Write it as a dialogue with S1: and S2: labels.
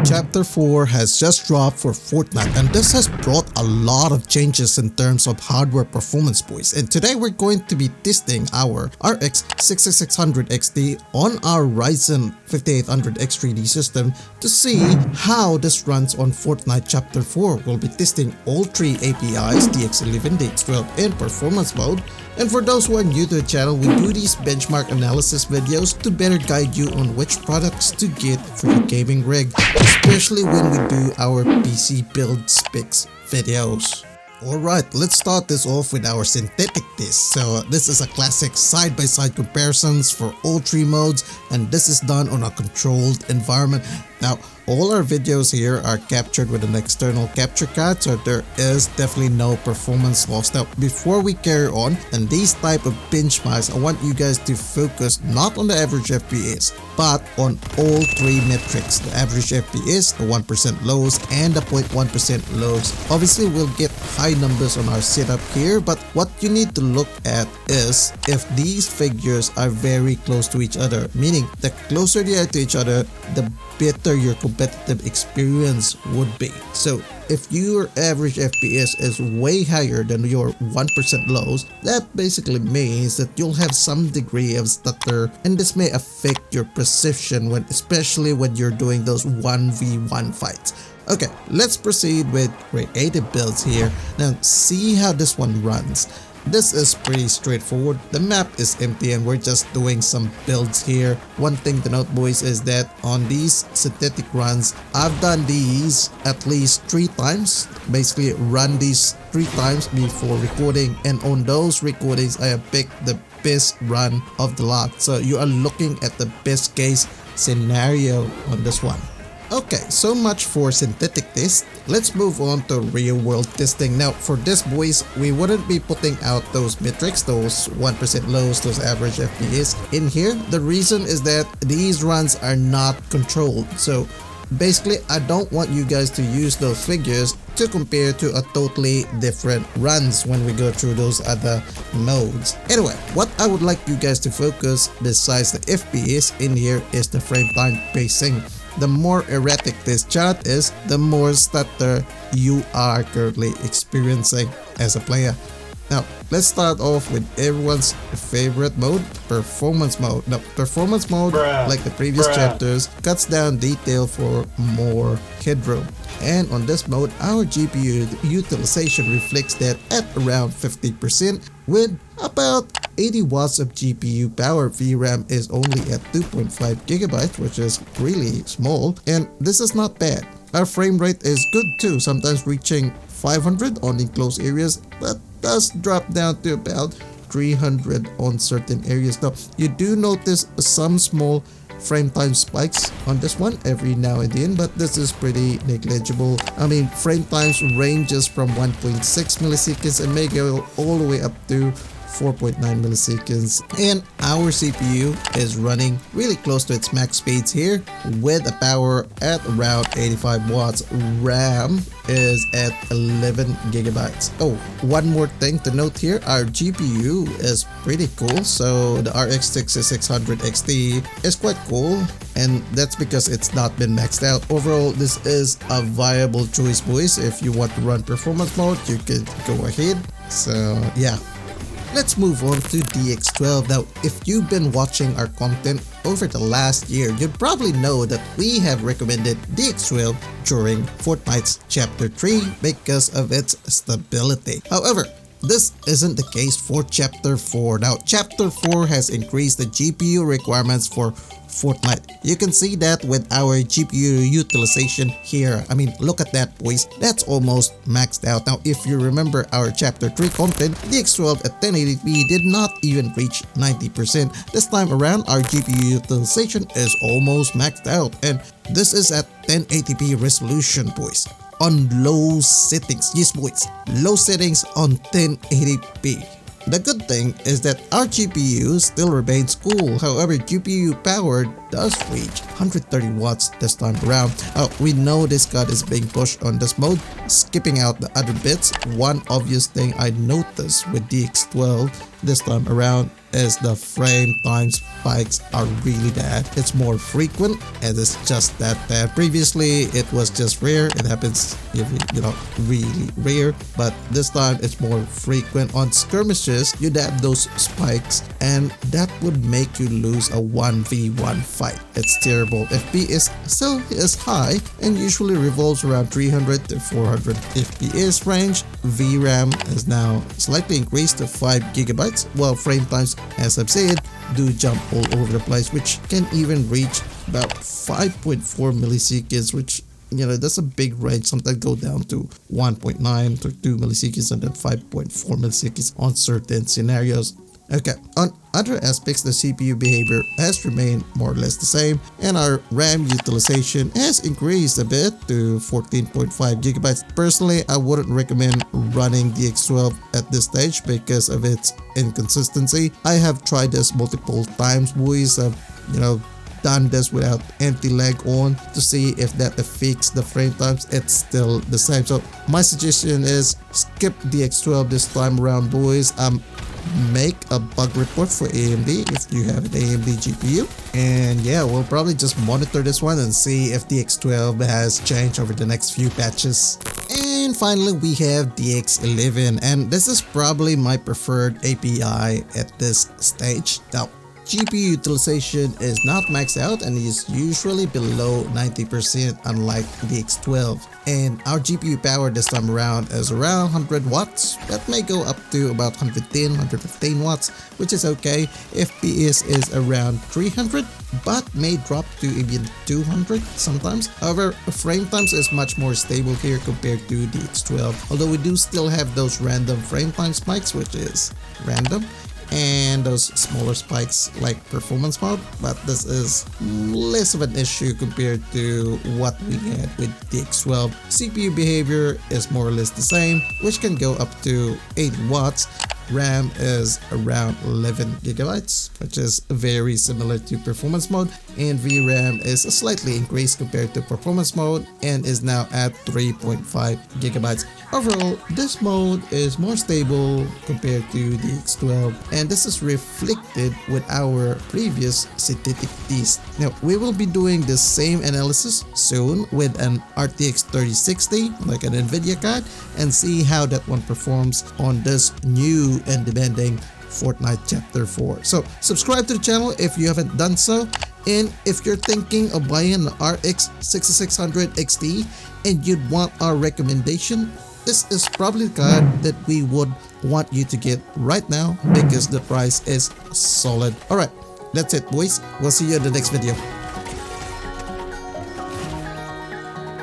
S1: Chapter 4 has just dropped for Fortnite, and this has brought a lot of changes in terms of hardware performance, boys. And today we're going to be testing our RX 6600 XT on our Ryzen 5800 X3D system to see how this runs on Fortnite Chapter 4. We'll be testing all three APIs, DX11, DX12, and performance mode. And for those who are new to the channel, we do these benchmark analysis videos to better guide you on which products to get for your gaming rig, especially when we do our PC build specs videos. Alright, let's start this off with our synthetic test. So this is a classic side-by-side comparisons for all three modes, and this is done on a controlled environment. Now, all our videos here are captured with an external capture card, so there is definitely no performance loss. Now, before we carry on and these type of benchmarks, I want you guys to focus not on the average FPS, but on all three metrics: the average FPS, the 1% lows, and the 0.1% lows. Obviously, we'll get high numbers on our setup here, but what you need to look at is if these figures are very close to each other, meaning the closer they are to each other, the better your competitive experience would be. So if your average FPS is way higher than your 1% lows, that basically means that you'll have some degree of stutter, and this may affect your precision especially when you're doing those 1v1 fights. Okay, let's proceed with creative builds here. Now see how this one runs. This is pretty straightforward. The map is empty and we're just doing some builds here. One thing to note, boys, is that on these synthetic runs, I've done these at least 3 times. Basically run these 3 times before recording, and on those recordings I have picked the best run of the lot. So you are looking at the best case scenario on this one. Okay, so much for synthetic test. Let's move on to real world testing. Now for this, boys, we wouldn't be putting out those metrics, those 1% lows, those average FPS in here. The reason is that these runs are not controlled. So basically, I don't want you guys to use those figures to compare to a totally different runs when we go through those other modes. Anyway, what I would like you guys to focus besides the FPS in here is the frame time pacing. The more erratic this chart is, the more stutter you are currently experiencing as a player. Now, let's start off with everyone's favorite mode, performance mode. Now, performance mode, like the previous chapters, cuts down detail for more headroom. And on this mode, our GPU utilization reflects that at around 50%, with about 80 watts of GPU power. VRAM is only at 2.5 gigabytes, which is really small, and this is not bad. Our frame rate is good too, sometimes reaching 500 on enclosed areas, but does drop down to about 300 on certain areas. Now, you do notice some small frame time spikes on this one every now and then, but this is pretty negligible. I mean, frame times ranges from 1.6 milliseconds and may go all the way up to 4.9 milliseconds, and our CPU is running really close to its max speeds here with a power at around 85 watts. RAM is at 11 gigabytes. Oh, one more thing to note here, our GPU is pretty cool. So the RX 6600 XT is quite cool, and that's because it's not been maxed out. Overall, this is a viable choice, boys. If you want to run performance mode, you can go ahead. So yeah, let's move on to DX12. Now, if you've been watching our content over the last year, you'd probably know that we have recommended DX12 during Fortnite's Chapter 3 because of its stability. However, this isn't the case for Chapter 4. Now, Chapter 4 has increased the GPU requirements for Fortnite. You can see that with our GPU utilization here. I mean, look at that, boys. That's almost maxed out. Now, if you remember our Chapter 3 content, DX12 at 1080p did not even reach 90%. This time around, our GPU utilization is almost maxed out, and this is at 1080p resolution, boys, on low settings. Yes, boys, low settings on 1080p. The good thing is that our GPU still remains cool. However, GPU power does reach 130 watts this time around. We know this card is being pushed on this mode. Skipping out the other bits, one obvious thing I noticed with DX12 this time around is the frame time spikes are really bad. It's more frequent and it's just that bad. Previously it was just rare. It happens really rare, but this time it's more frequent. On skirmishes you'd have those spikes and that would make you lose a 1v1 fight. It's terrible. FPS still is high and usually revolves around 300 to 400 FPS range. VRAM is now slightly increased to 5 gigabytes, while frame times, as I've said, do jump all over the place, which can even reach about 5.4 milliseconds, which that's a big range. Sometimes go down to 1.9 to 2 milliseconds and then 5.4 milliseconds on certain scenarios. Okay, on other aspects, the CPU behavior has remained more or less the same, and our RAM utilization has increased a bit to 14.5 gigabytes. Personally, I wouldn't recommend running DX12 at this stage because of its inconsistency. I have tried this multiple times, boys. Done this without anti-lag on to see if that affects the frame times. It's still the same. So my suggestion is skip DX12 this time around, boys. Make a bug report for AMD if you have an AMD GPU, and yeah, we'll probably just monitor this one and see if DX12 has changed over the next few patches. And finally we have DX11, and this is probably my preferred API at this stage. Now, GPU utilization is not maxed out and is usually below 90% unlike DX12. And our GPU power this time around is around 100 watts. That may go up to about 110, 115 watts, which is okay. FPS is around 300, but may drop to even 200 sometimes. However, frame times is much more stable here compared to DX12. Although we do still have those random frame time spikes, which is random, and those smaller spikes like performance mode, but this is less of an issue compared to what we had with DX12. CPU behavior is more or less the same, which can go up to 80 watts. RAM is around 11 gigabytes, which is very similar to performance mode, and VRAM is slightly increased compared to performance mode and is now at 3.5 gigabytes. Overall, this mode is more stable compared to the X12, and this is reflected with our previous synthetic test. Now, we will be doing the same analysis soon with an RTX 3060, like an NVIDIA card, and see how that one performs on this new and demanding Fortnite Chapter 4. So subscribe to the channel if you haven't done so, and if you're thinking of buying an RX 6600 XT and you'd want our recommendation, this is probably the card that we would want you to get right now because the price is solid. Alright, that's it boys. We'll see you in the next video.